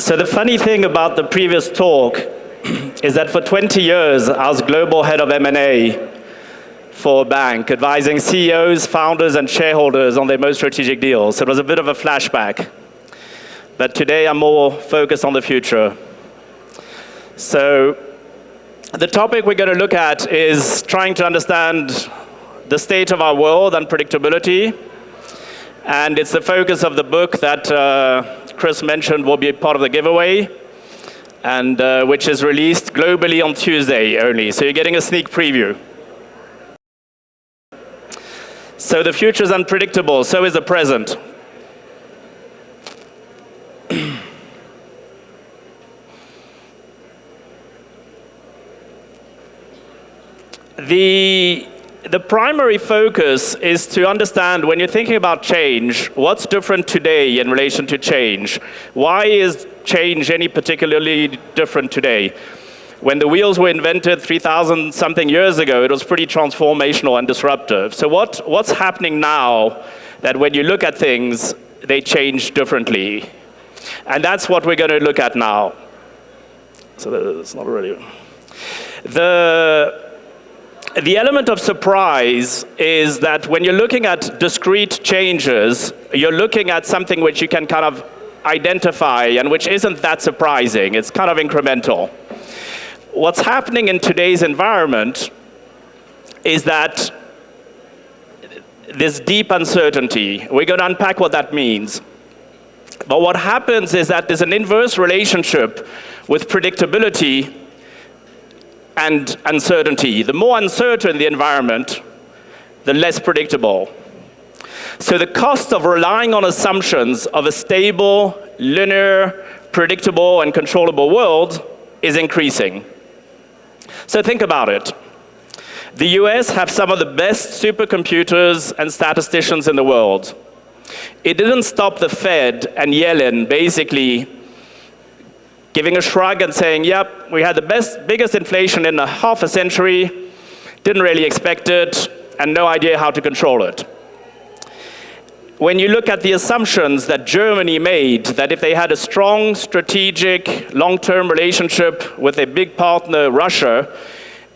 So the funny thing about the previous talk is that for 20 years, I was global head of M&A for a bank, advising CEOs, founders, and shareholders on their most strategic deals. So it was a bit of a flashback. But today, I'm more focused on the future. So the topic we're going to look at is trying to understand the state of our world, unpredictability. And it's the focus of the book that Chris mentioned will be part of the giveaway, and which is released globally on Tuesday only. So you're getting a sneak preview. So the future is unpredictable, so is the present. The primary focus is to understand, when you're thinking about change, what's different today in relation to change? Why is change any particularly different today? When the wheels were invented 3,000 something years ago, it was pretty transformational and disruptive. So what's happening now that when you look at things, they change differently? And that's what we're going to look at now. So that's not really... The element of surprise is that when you're looking at discrete changes, you're looking at something which you can kind of identify and which isn't that surprising. It's kind of incremental. What's happening in today's environment is that there's deep uncertainty. We're going to unpack what that means. But what happens is that there's an inverse relationship with predictability and uncertainty. The more uncertain the environment, the less predictable. So the cost of relying on assumptions of a stable, linear, predictable, and controllable world is increasing. So think about it. The US have some of the best supercomputers and statisticians in the world. It didn't stop the Fed and Yellen basically giving a shrug and saying, yep, we had the biggest inflation in half a century, didn't really expect it, and no idea how to control it. When you look at the assumptions that Germany made, that if they had a strong, strategic, long-term relationship with a big partner, Russia,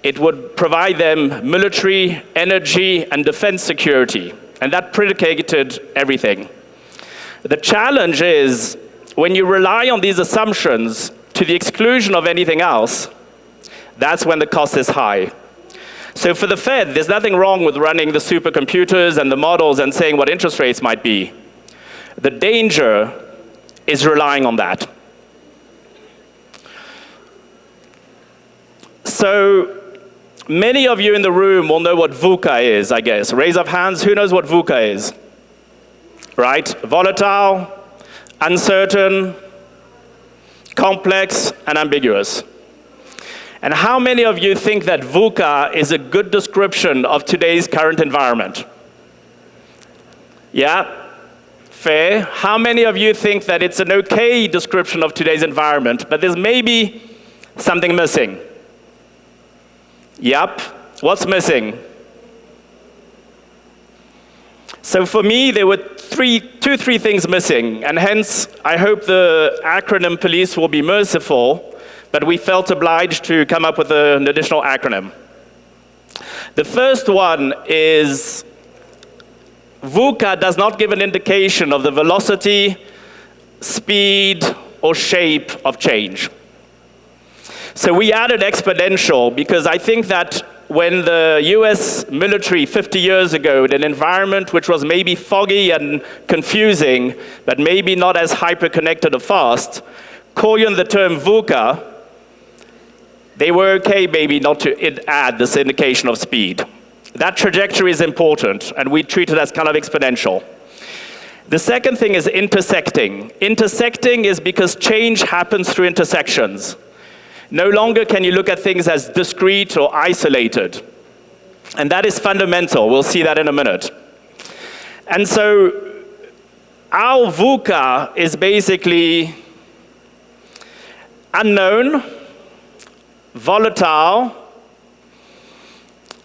it would provide them military, energy, and defense security. And that predicated everything. The challenge is, when you rely on these assumptions to the exclusion of anything else, that's when the cost is high. So for the Fed, there's nothing wrong with running the supercomputers and the models and saying what interest rates might be. The danger is relying on that. So many of you in the room will know what VUCA is, I guess. Raise of hands, who knows what VUCA is? Right? Volatile, uncertain, complex, and ambiguous. And how many of you think that VUCA is a good description of today's current environment? Yeah? Fair. How many of you think that it's an okay description of today's environment, but there's maybe something missing? Yep. What's missing? So for me, there were three things missing, and hence I hope the acronym police will be merciful, but we felt obliged to come up with an additional acronym. The first one is VUCA does not give an indication of the velocity, speed, or shape of change. So we added exponential because I think that when the US military 50 years ago, in an environment which was maybe foggy and confusing, but maybe not as hyper-connected or fast, coined the term VUCA, they were okay maybe not to add this indication of speed. That trajectory is important, and we treat it as kind of exponential. The second thing is intersecting. Intersecting is because change happens through intersections. No longer can you look at things as discrete or isolated. And that is fundamental. We'll see that in a minute. And so our VUCA is basically unknown, volatile,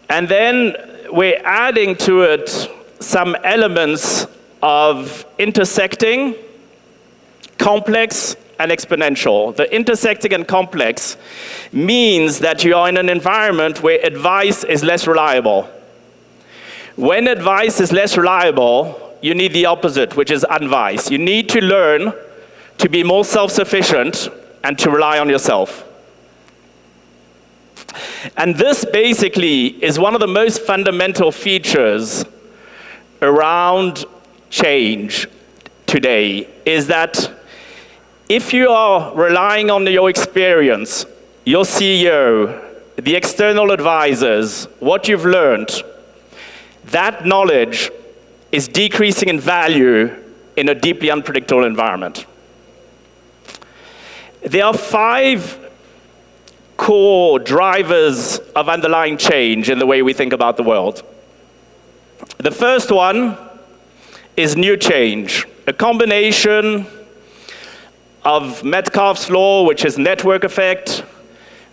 and then we're adding to it some elements of intersecting, complex, and exponential. The intersecting and complex means that you are in an environment where advice is less reliable. When advice is less reliable, you need the opposite, which is unvice. You need to learn to be more self-sufficient and to rely on yourself. And this basically is one of the most fundamental features around change today, is that if you are relying on your experience, your CEO, the external advisors, what you've learned, that knowledge is decreasing in value in a deeply unpredictable environment. There are 5 core drivers of underlying change in the way we think about the world. The first one is new change, a combination of Metcalfe's law, which is network effect,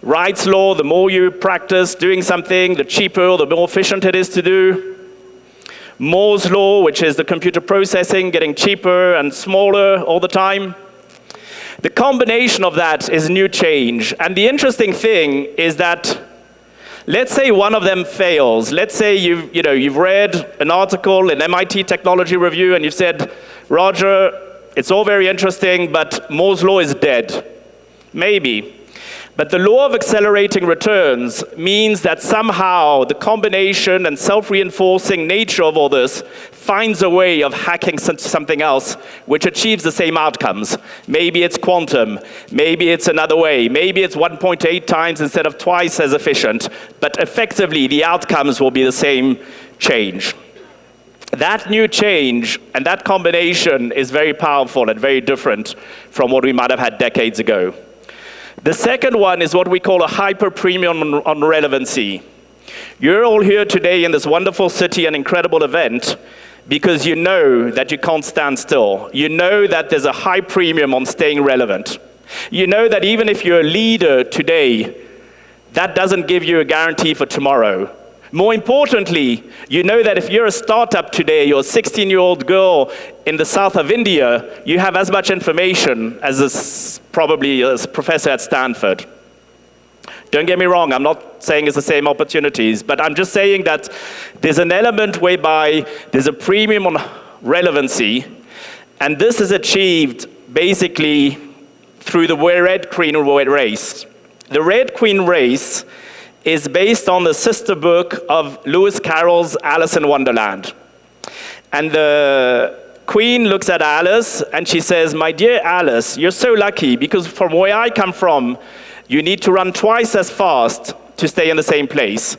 Wright's law, the more you practice doing something, the cheaper or the more efficient it is to do. Moore's law, which is the computer processing getting cheaper and smaller all the time. The combination of that is new change. And the interesting thing is that, let's say one of them fails. Let's say you've read an article in MIT Technology Review and you've said, Roger, it's all very interesting, but Moore's law is dead. Maybe. But the law of accelerating returns means that somehow the combination and self-reinforcing nature of all this finds a way of hacking something else which achieves the same outcomes. Maybe it's quantum, maybe it's another way, maybe it's 1.8 times instead of twice as efficient, but effectively the outcomes will be the same change. That new change and that combination is very powerful and very different from what we might have had decades ago. The second one is what we call a hyper premium on relevancy. You're all here today in this wonderful city, an incredible event, because you know that you can't stand still. You know that there's a high premium on staying relevant. You know that even if you're a leader today, that doesn't give you a guarantee for tomorrow. More importantly, you know that if you're a startup today, you're a 16-year-old girl in the south of India, you have as much information as probably a professor at Stanford. Don't get me wrong, I'm not saying it's the same opportunities, but I'm just saying that there's an element whereby there's a premium on relevancy, and this is achieved basically through the Red Queen race. The Red Queen race is based on the sister book of Lewis Carroll's Alice in Wonderland. And the Queen looks at Alice and she says, my dear Alice, you're so lucky because from where I come from, you need to run twice as fast to stay in the same place.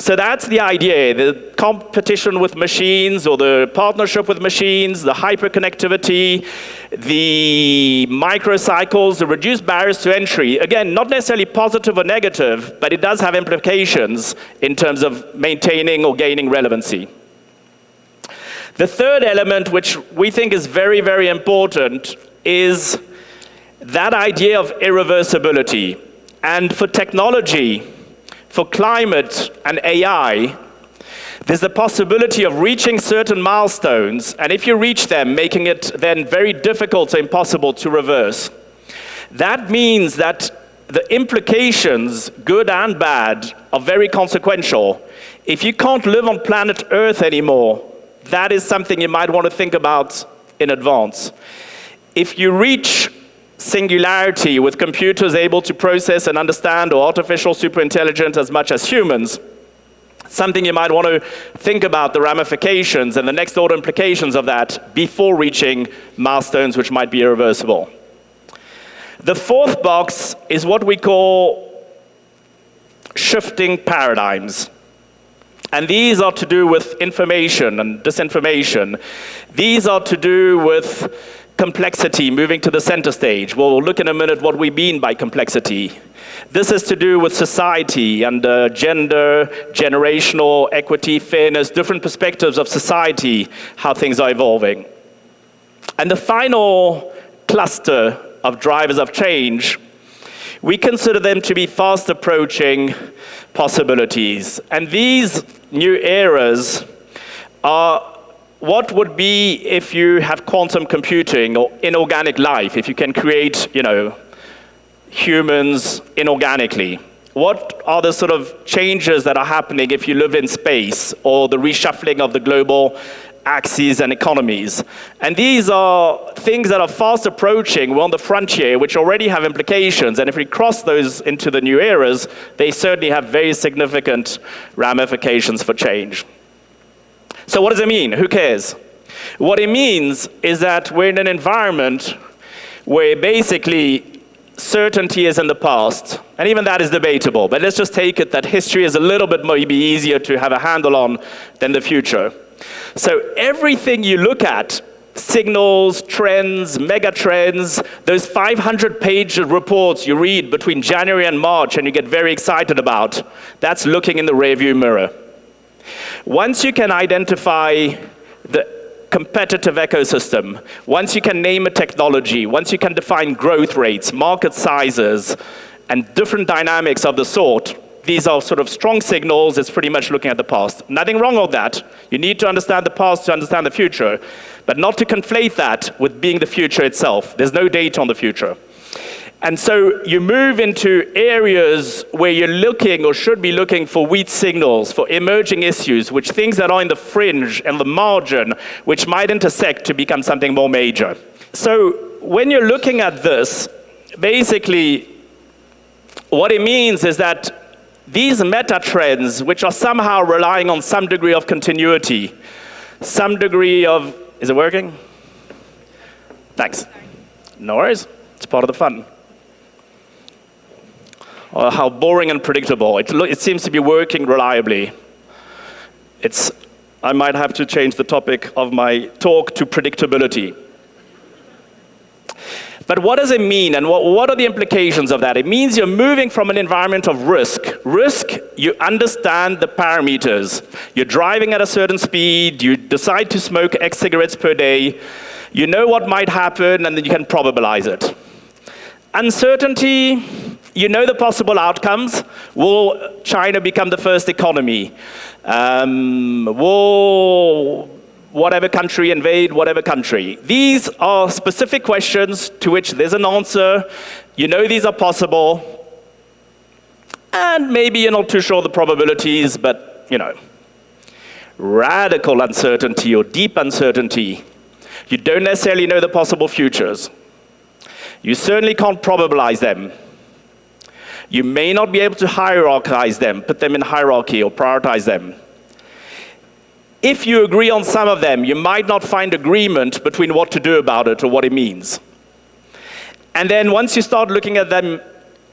So that's the idea, the competition with machines or the partnership with machines, the hyperconnectivity, the microcycles, the reduced barriers to entry. Again, not necessarily positive or negative, but it does have implications in terms of maintaining or gaining relevancy. The third element, which we think is very, very important, is that idea of irreversibility. And for technology, for climate and AI, there's the possibility of reaching certain milestones, and if you reach them, making it then very difficult or impossible to reverse. That means that the implications, good and bad, are very consequential. If you can't live on planet Earth anymore, that is something you might want to think about in advance. If you reach singularity with computers able to process and understand or artificial superintelligence as much as humans, something you might want to think about the ramifications and the next order implications of that before reaching milestones which might be irreversible. The fourth box is what we call shifting paradigms. And these are to do with information and disinformation. These are to do with complexity moving to the center stage. We'll look in a minute what we mean by complexity. This is to do with society and gender, generational equity, fairness, different perspectives of society, how things are evolving. And the final cluster of drivers of change, we consider them to be fast approaching possibilities. And these new eras are what would be if you have quantum computing or inorganic life, if you can create, humans inorganically? What are the sort of changes that are happening if you live in space, or the reshuffling of the global axes and economies? And these are things that are fast approaching. We're on the frontier, which already have implications. And if we cross those into the new eras, they certainly have very significant ramifications for change. So what does it mean? Who cares? What it means is that we're in an environment where basically certainty is in the past, and even that is debatable, but let's just take it that history is a little bit maybe easier to have a handle on than the future. So everything you look at, signals, trends, megatrends, those 500-page reports you read between January and March and you get very excited about, that's looking in the rearview mirror. Once you can identify the competitive ecosystem, once you can name a technology, once you can define growth rates, market sizes, and different dynamics of the sort, these are sort of strong signals. It's pretty much looking at the past. Nothing wrong with that. You need to understand the past to understand the future, but not to conflate that with being the future itself. There's no data on the future. And so you move into areas where you're looking or should be looking for weak signals, for emerging issues, which things that are in the fringe and the margin, which might intersect to become something more major. So when you're looking at this, basically what it means is that these meta trends, which are somehow relying on some degree of continuity, some degree of, is it working? Thanks. No worries, it's part of the fun. How boring and predictable. It seems to be working reliably. I might have to change the topic of my talk to predictability. But what does it mean, and what are the implications of that? It means you're moving from an environment of risk. Risk, you understand the parameters. You're driving at a certain speed, you decide to smoke X cigarettes per day, you know what might happen, and then you can probabilize it. Uncertainty, you know the possible outcomes. Will China become the first economy? Will whatever country invade whatever country? These are specific questions to which there's an answer. You know these are possible. And maybe you're not too sure the probabilities, but radical uncertainty or deep uncertainty. You don't necessarily know the possible futures. You certainly can't probabilize them. You may not be able to hierarchize them, put them in hierarchy or prioritize them. If you agree on some of them, you might not find agreement between what to do about it or what it means. And then once you start looking at them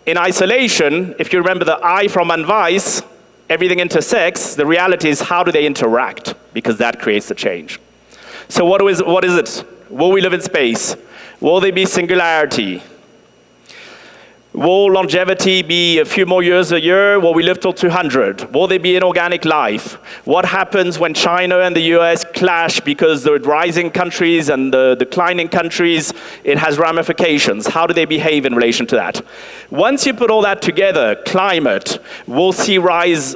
in isolation, if you remember the I from Unweiss, everything intersects, the reality is how do they interact? Because that creates the change. So what is it? Will we live in space? Will there be singularity? Will longevity be a few more years a year? Will we live till 200? Will there be inorganic life? What happens when China and the US clash because the rising countries and the declining countries, it has ramifications. How do they behave in relation to that? Once you put all that together, climate, we'll see rise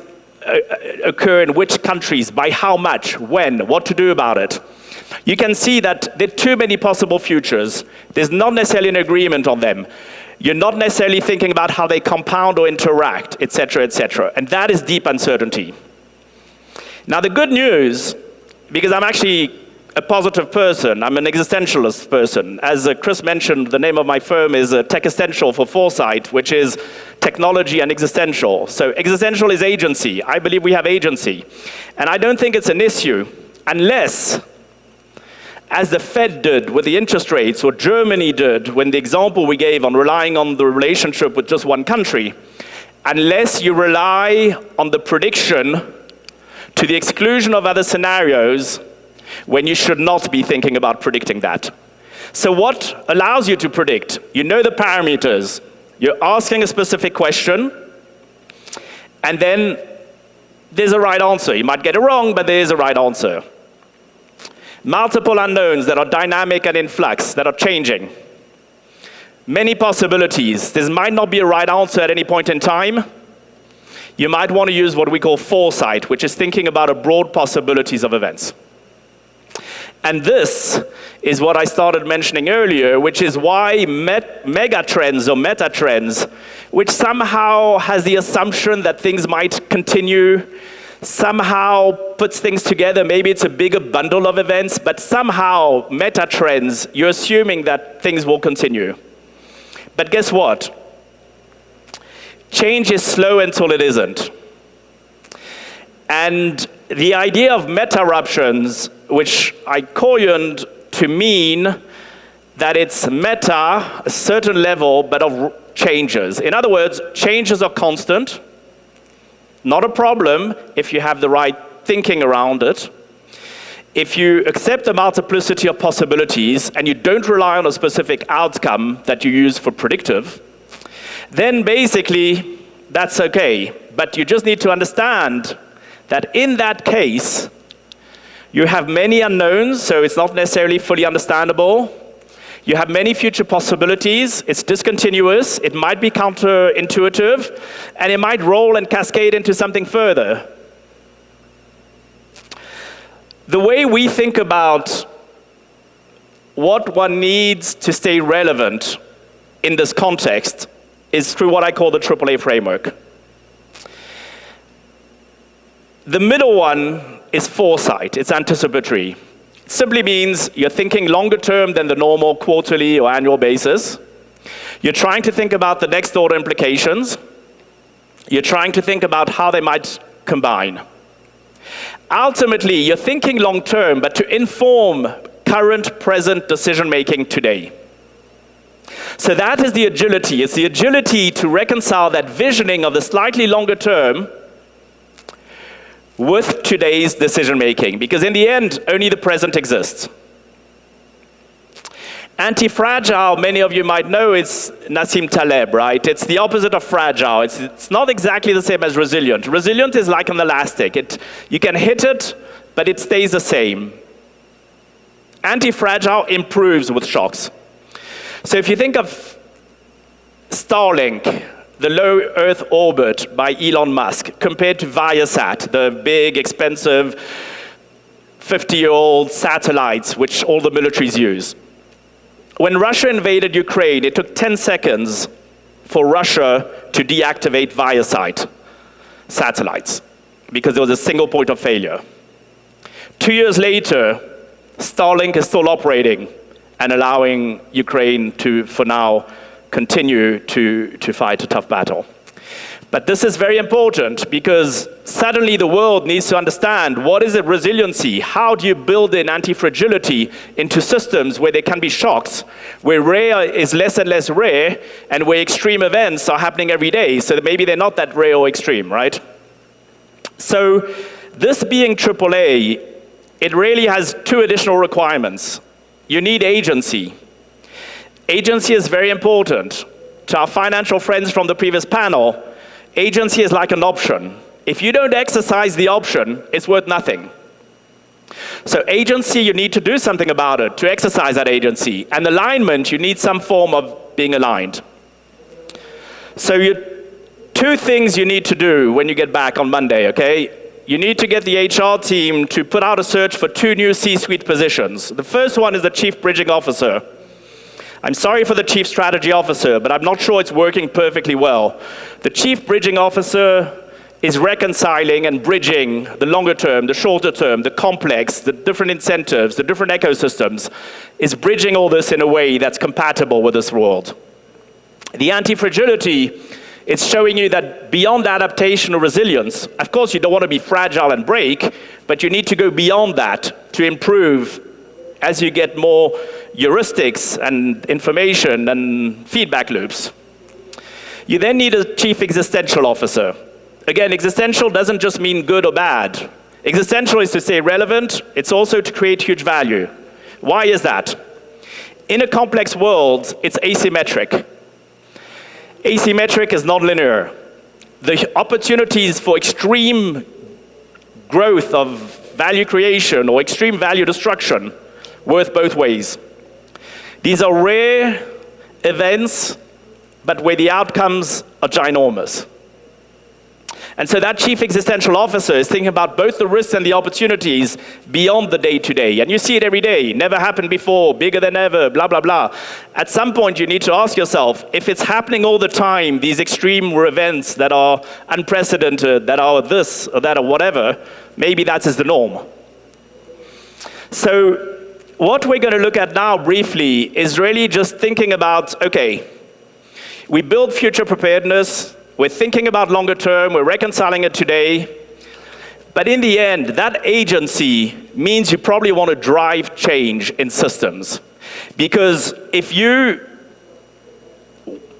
occur in which countries, by how much, when, what to do about it. You can see that there are too many possible futures. There's not necessarily an agreement on them. You're not necessarily thinking about how they compound or interact, et cetera, and that is deep uncertainty. Now the good news, because I'm actually a positive person, I'm an existentialist person. As Chris mentioned, the name of my firm is Techistential for Foresight, which is technology and existential. So existential is agency. I believe we have agency. And I don't think it's an issue unless, as the Fed did with the interest rates, or Germany did when the example we gave on relying on the relationship with just one country, unless you rely on the prediction to the exclusion of other scenarios when you should not be thinking about predicting that. So what allows you to predict? You know the parameters. You're asking a specific question, and then there's a right answer. You might get it wrong, but there is a right answer. Multiple unknowns that are dynamic and in flux, that are changing. Many possibilities. There might not be a right answer at any point in time. You might want to use what we call foresight, which is thinking about a broad possibilities of events. And this is what I started mentioning earlier, which is why megatrends or metatrends, which somehow has the assumption that things might continue, somehow puts things together. Maybe it's a bigger bundle of events, but somehow metatrends, you're assuming that things will continue. But guess what? Change is slow until it isn't. And the idea of metaruptions, which I coined to mean that it's meta, a certain level, but of changes. In other words, changes are constant, not a problem if you have the right thinking around it. If you accept the multiplicity of possibilities and you don't rely on a specific outcome that you use for predictive, then basically that's okay. But you just need to understand that in that case, you have many unknowns, so it's not necessarily fully understandable. You have many future possibilities, it's discontinuous, it might be counterintuitive, and it might roll and cascade into something further. The way we think about what one needs to stay relevant in this context is through what I call the AAA Framework. The middle one is foresight, it's anticipatory. It simply means you're thinking longer term than the normal quarterly or annual basis. You're trying to think about the next order implications. You're trying to think about how they might combine. Ultimately, you're thinking long term, but to inform current, present decision making today. So that is the agility. It's the agility to reconcile that visioning of the slightly longer term with today's decision making, because in the end, only the present exists. Anti-fragile, many of you might know, it's Nassim Taleb, right? It's the opposite of fragile. It's not exactly the same as resilient. Resilient is like an elastic. You can hit it, but it stays the same. Anti-fragile improves with shocks. So if you think of Starlink, the low Earth orbit by Elon Musk, compared to Viasat, the big, expensive, 50-year-old satellites which all the militaries use. When Russia invaded Ukraine, it took 10 seconds for Russia to deactivate Viasat satellites because there was a single point of failure. 2 years later, Starlink is still operating and allowing Ukraine to, for now, continue to fight a tough battle. But this is very important because suddenly the world needs to understand what is a resiliency? How do you build in anti-fragility into systems where there can be shocks, where rare is less and less rare, and where extreme events are happening every day, so that maybe they're not that rare or extreme, right? So this being AAA, it really has two additional requirements. You need agency. Agency is very important. To our financial friends from the previous panel, agency is like an option. If you don't exercise the option, it's worth nothing. So agency, you need to do something about it, to exercise that agency. And alignment, you need some form of being aligned. So two things you need to do when you get back on Monday, okay? You need to get the HR team to put out a search for 2 new C-suite positions. The first one is the Chief Bridging Officer. I'm sorry for the Chief Strategy Officer, but I'm not sure it's working perfectly well. The Chief Bridging Officer is reconciling and bridging the longer term, the shorter term, the complex, the different incentives, the different ecosystems, is bridging all this in a way that's compatible with this world. The anti-fragility, it's showing you that beyond adaptation or resilience, of course you don't want to be fragile and break, but you need to go beyond that to improve as you get more heuristics and information and feedback loops. You then need a Chief Existential Officer. Again, existential doesn't just mean good or bad. Existential is to stay relevant, it's also to create huge value. Why is that? In a complex world, it's asymmetric. Asymmetric is non-linear. The opportunities for extreme growth of value creation or extreme value destruction worth both ways. These are rare events, but where the outcomes are ginormous. And so that chief existential officer is thinking about both the risks and the opportunities beyond the day-to-day. And you see it every day, never happened before, bigger than ever, blah, blah, blah. At some point, you need to ask yourself, if it's happening all the time, these extreme events that are unprecedented, that are this or that or whatever, maybe that is the norm. So what we're going to look at now briefly is really just thinking about, okay, we build future preparedness, we're thinking about longer term, we're reconciling it today, but in the end, that agency means you probably want to drive change in systems. Because if you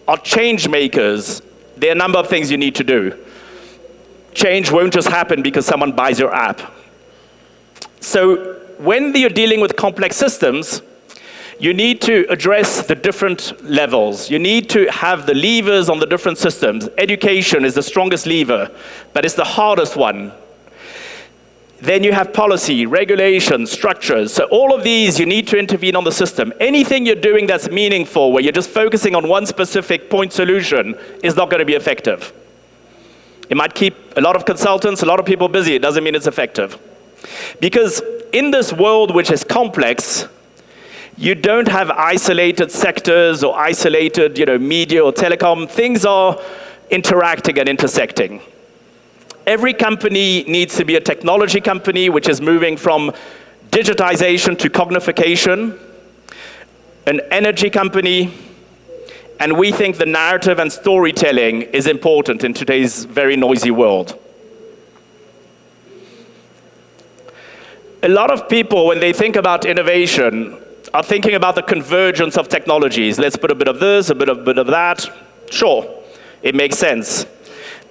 are change makers, there are a number of things you need to do. Change won't just happen because someone buys your app. So when you're dealing with complex systems, you need to address the different levels. You need to have the levers on the different systems. Education is the strongest lever, but it's the hardest one. Then you have policy, regulation, structures. So all of these, you need to intervene on the system. Anything you're doing that's meaningful, where you're just focusing on one specific point solution, is not going to be effective. It might keep a lot of consultants, a lot of people busy. It doesn't mean it's effective. Because in this world which is complex, you don't have isolated sectors or isolated, media or telecom. Things are interacting and intersecting. Every company needs to be a technology company which is moving from digitization to cognification, an energy company, and we think the narrative and storytelling is important in today's very noisy world. A lot of people, when they think about innovation, are thinking about the convergence of technologies. Let's put a bit of this, a bit of that. Sure, it makes sense.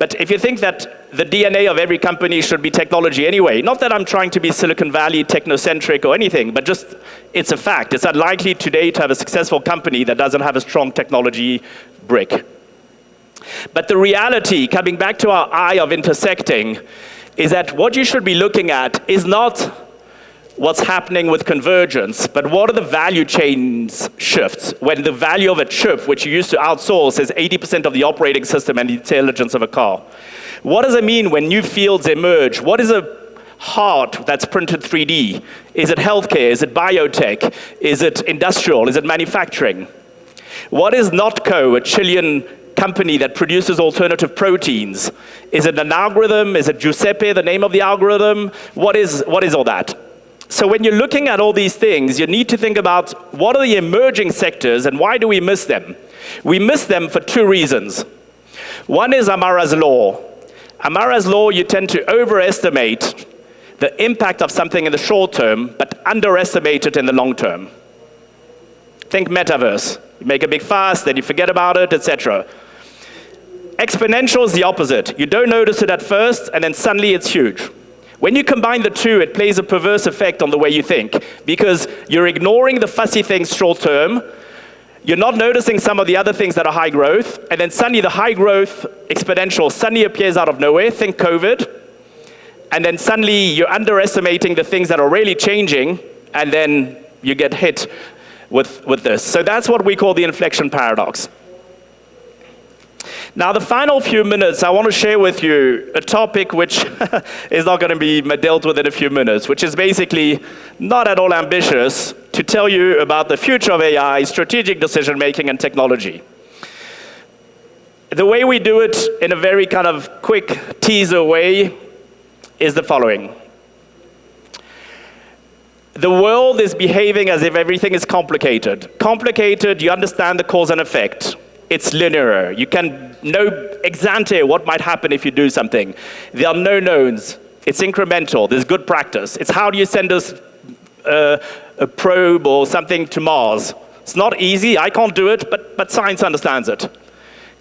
But if you think that the DNA of every company should be technology anyway, not that I'm trying to be Silicon Valley technocentric or anything, but just it's a fact. It's unlikely today to have a successful company that doesn't have a strong technology brick. But the reality, coming back to our eye of intersecting, is that what you should be looking at is not what's happening with convergence, but what are the value chains shifts when the value of a chip, which you used to outsource, is 80% of the operating system and the intelligence of a car. What does it mean when new fields emerge? What is a heart that's printed 3D? Is it healthcare? Is it biotech? Is it industrial? Is it manufacturing? What is Notco, a Chilean company that produces alternative proteins? Is it an algorithm? Is it Giuseppe, the name of the algorithm? What is all that? So when you're looking at all these things, you need to think about what are the emerging sectors and why do we miss them? We miss them for two reasons. One is Amara's law. Amara's law, you tend to overestimate the impact of something in the short term, but underestimate it in the long term. Think metaverse. You make a big fuss, then you forget about it, etc. Exponential is the opposite. You don't notice it at first, and then suddenly it's huge. When you combine the two, it plays a perverse effect on the way you think, because you're ignoring the fussy things short term, you're not noticing some of the other things that are high growth, and then suddenly the high growth exponential suddenly appears out of nowhere, think COVID, and then suddenly you're underestimating the things that are really changing, and then you get hit with this. So that's what we call the inflection paradox. Now, the final few minutes, I want to share with you a topic which is not going to be dealt with in a few minutes, which is basically not at all ambitious, to tell you about the future of AI, strategic decision-making, and technology. The way we do it in a very kind of quick teaser way is the following. The world is behaving as if everything is complicated. Complicated, you understand the cause and effect. It's linear. You can know ex ante what might happen if you do something. There are no knowns. It's incremental. There's good practice. It's how do you send us a probe or something to Mars. It's not easy. I can't do it, but science understands it.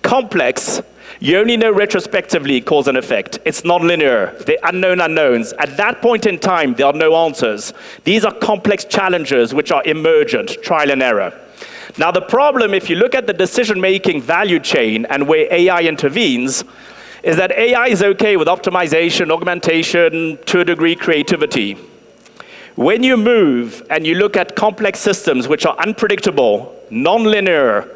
Complex, you only know retrospectively cause and effect. It's non-linear. They're unknown unknowns. At that point in time, there are no answers. These are complex challenges which are emergent, trial and error. Now, the problem, if you look at the decision-making value chain and where AI intervenes, is that AI is okay with optimization, augmentation, to a degree, creativity. When you move and you look at complex systems which are unpredictable, non-linear,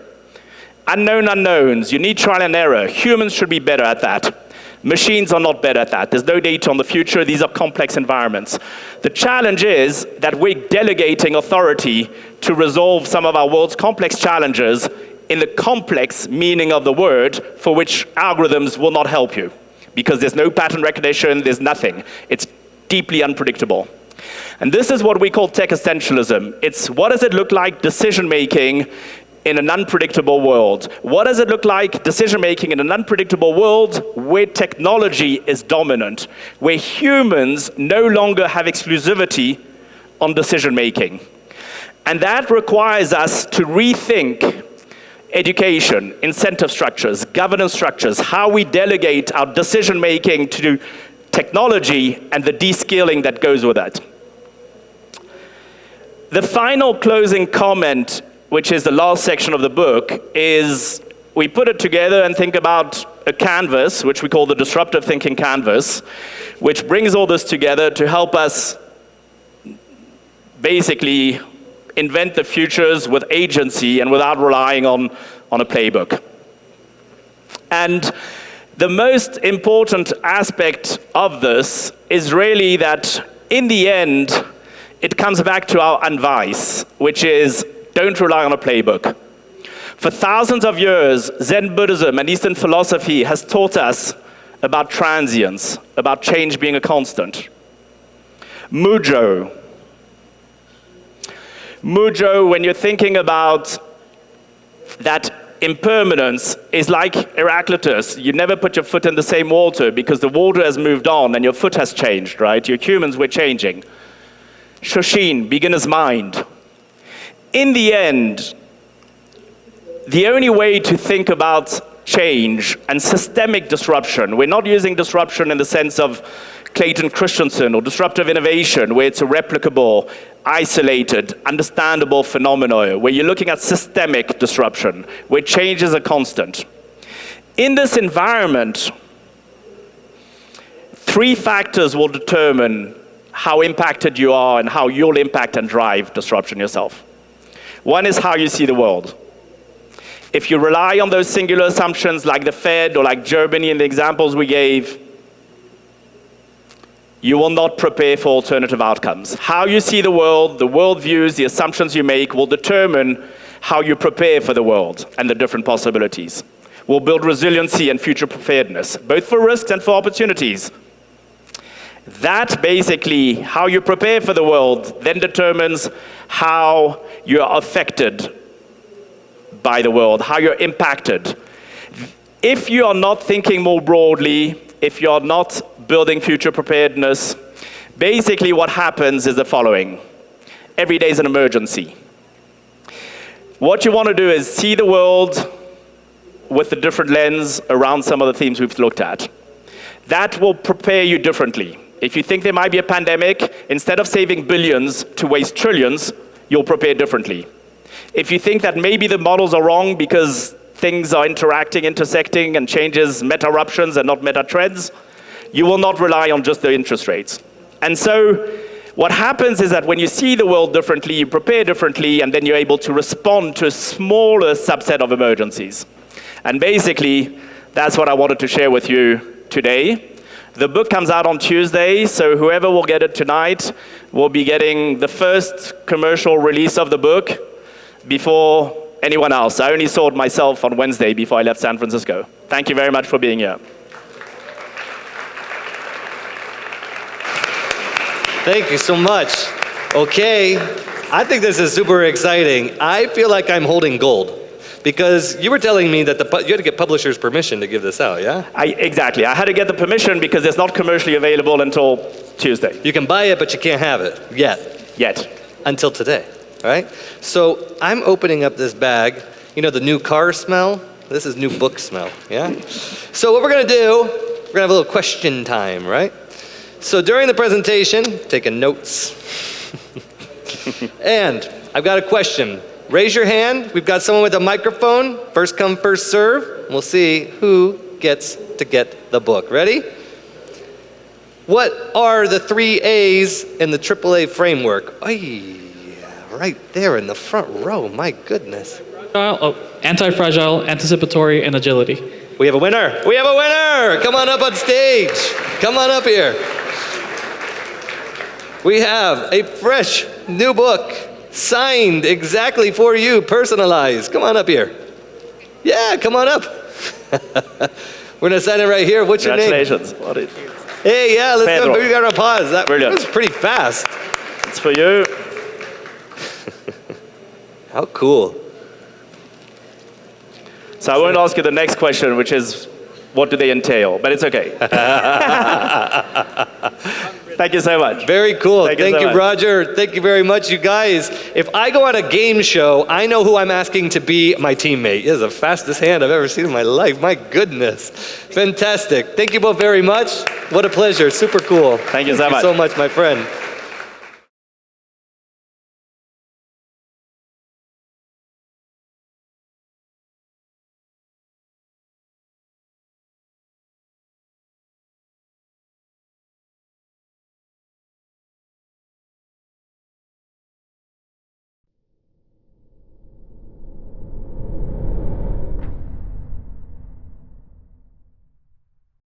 unknown unknowns, you need trial and error. Humans should be better at that. Machines are not better at that. There's no data on the future. These are complex environments. The challenge is that we're delegating authority to resolve some of our world's complex challenges in the complex meaning of the word, for which algorithms will not help you. Because there's no pattern recognition, there's nothing. It's deeply unpredictable. And this is what we call techistentialism. It's what does it look like decision-making in an unpredictable world? What does it look like decision-making in an unpredictable world where technology is dominant, where humans no longer have exclusivity on decision-making? And that requires us to rethink education, incentive structures, governance structures, how we delegate our decision-making to technology and the de-skilling that goes with that. The final closing comment, which is the last section of the book, is we put it together and think about a canvas, which we call the Disruptive Thinking Canvas, which brings all this together to help us basically invent the futures with agency and without relying on a playbook. And the most important aspect of this is really that in the end, it comes back to our advice, which is don't rely on a playbook. For thousands of years, Zen Buddhism and Eastern philosophy has taught us about transience, about change being a constant. Mujo, when you're thinking about that impermanence, is like Heraclitus. You never put your foot in the same water because the water has moved on and your foot has changed, right? You're humans, we're changing. Shoshin, beginner's mind. In the end, the only way to think about change and systemic disruption, we're not using disruption in the sense of Clayton Christensen or disruptive innovation, where it's a replicable, isolated, understandable phenomenon, where you're looking at systemic disruption, where change is a constant. In this environment, three factors will determine how impacted you are and how you'll impact and drive disruption yourself. One is how you see the world. If you rely on those singular assumptions like the Fed or like Germany in the examples we gave, you will not prepare for alternative outcomes. How you see the worldviews, the assumptions you make will determine how you prepare for the world and the different possibilities. Will build resiliency and future preparedness, both for risks and for opportunities. That basically, how you prepare for the world, then determines how you are affected by the world, how you're impacted. If you are not thinking more broadly, if you're not building future preparedness, basically what happens is the following. Every day is an emergency. What you want to do is see the world with a different lens around some of the themes we've looked at. That will prepare you differently. If you think there might be a pandemic, instead of saving billions to waste trillions, you'll prepare differently. If you think that maybe the models are wrong because things are interacting, intersecting, and changes Metaruptions and not Megatrends, you will not rely on just the interest rates. And so what happens is that when you see the world differently, you prepare differently, and then you're able to respond to a smaller subset of emergencies. And basically, that's what I wanted to share with you today. The book comes out on Tuesday, so whoever will get it tonight will be getting the first commercial release of the book before anyone else. I only saw it myself on Wednesday before I left San Francisco. Thank you very much for being here. Thank you so much. Okay, I think this is super exciting. I feel like I'm holding gold. Because you were telling me that you had to get publishers' permission to give this out, yeah? Exactly. I had to get the permission because it's not commercially available until Tuesday. You can buy it, but you can't have it yet. Until today, right? So I'm opening up this bag. You know the new car smell? This is new book smell, yeah? So what we're going to do, we're going to have a little question time, right? So during the presentation, taking notes. And I've got a question. Raise your hand. We've got someone with a microphone. First come, first serve. We'll see who gets to get the book. Ready? What are the 3 A's in the AAA framework? Right there in the front row. My goodness. Anti-fragile, anticipatory, and agility. We have a winner. We have a winner. Come on up on stage. Come on up here. We have a fresh new book, signed exactly for you, personalized. Come on up here. Yeah, come on up. We're going to sign it right here. What's your name? Congratulations. Hey, yeah, let's Pedro. go. We got our pause. That Brilliant. was pretty fast. It's for you. How cool. So I won't ask you the next question, which is, what do they entail? But it's okay. Thank you so much. Very cool. Thank you, much. Roger. Thank you very much, you guys. If I go on a game show, I know who I'm asking to be my teammate. This is the fastest hand I've ever seen in my life. My goodness. Fantastic. Thank you both very much. What a pleasure. Super cool. Thank you so much. Thank you so much, my friend.